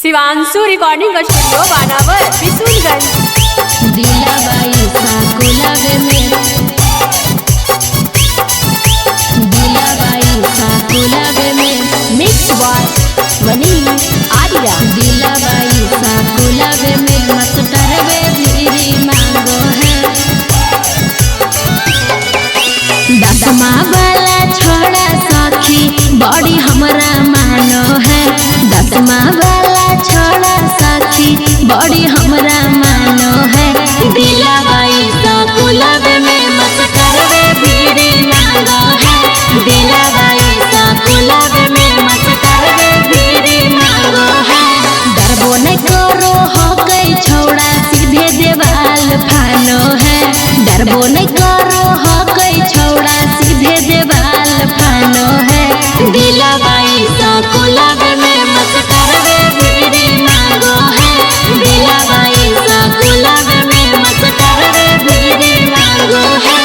Shivanshu recording studio बानावर बिशुनगंज। दिलाबाई साकुलावे में mix boy मनी आर्या। दिलाबाई साकुलावे में मास्टरवे भीरी मांगो है। दसमा वाला छोड़ा सखी बड़ी हमरा मानो है। दसमा वाला छोड़ा सखी बड़ी हमरा मानो है। दिलाबाई साकुलावे में मास्टरवे भीरी मांगो है। दिलाबाई साकुलावे में मास्टरवे भीरी मांगो है। डरबो नहीं करो हो गई छोड़ा सीधे देवाल फानो है। डरबो नहीं करो हो गई छोड़ा सीधे देवाल फानो है। दिलाबाई साकुलावे में मास्टरवे भीरी मांगो है। दिलाबाई साकुलावे में मास्टरवे भीरी मांगो है।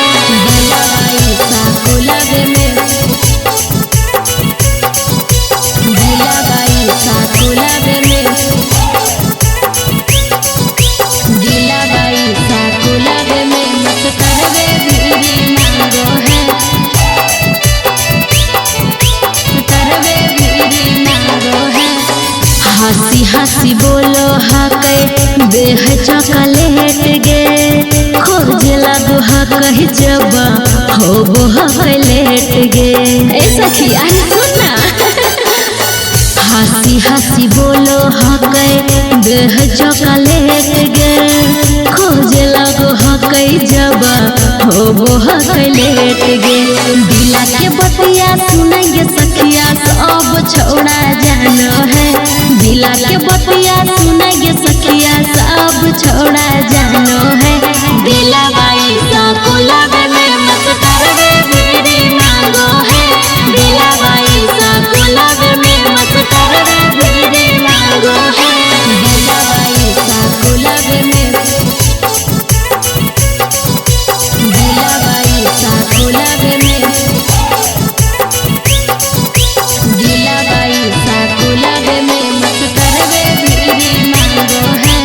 दिलाबाई साकुलावे में दिलाबाई साकुलावे में दिलाबाई साकुलावे में मास्टरवे भीरी मांगो है। मास्टरवे भीरी मांगो है। हंसी हंसी बोलो हके देह चॉकलेट गे खोजला दुहा कह जब हो हलेट गे। ए सखी आई सुना हंसी हंसी बोलो हके देह चॉकलेट गे खोजला दुहा कह जब हो हलेट गे। दिला के बतिया सुनेंगे सखिया सब छोड़ा जानो है। दिला के बतिया सुनेंगे सखिया सब छोड़ा जानो है। दिलाबाई साकुलावे में मास्टरवे भीरी मांगो है। दिलाबाई साकुलावे में मास्टरवे भीरी मांगो है। दिलाबाई साकुलावे में दिलाबाई साकुलावे में दिलाबाई साकुलावे में मास्टरवे भीरी मांगो है।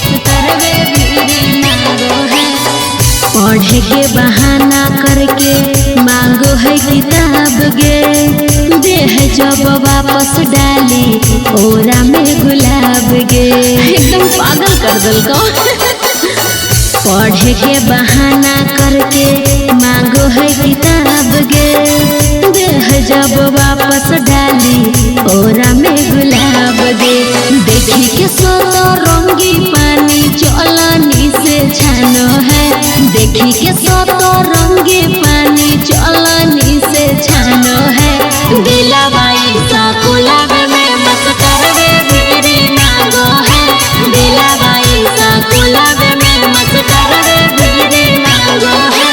मास्टरवे भीरी मांगो है। पढ़े के बहाना करके मांगो है किताब गे देह जब वापस डाली ओरा में गुलाब गे। एकदम पागल कर दल को पढ़े के बहाना करके मांगो है किताब गे देह जब वापस डाली ओरा में गुलाब गे। देखी के सोतो रंगी पानी चलनी से छानो है। देखी के सोतो रंगी पानी चलनी से छानो है। दिलाबाई साकुलावे में मास्टरवे भीरी मांगो है। दिलाबाई साकुलावे में मास्टरवे भीरी मांगो है।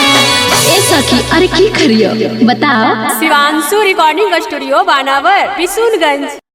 ए सखी अरे की करियो बताओ। शिवांशु रिकॉर्डिंग स्टूडियो बानावर बिशुनगंज।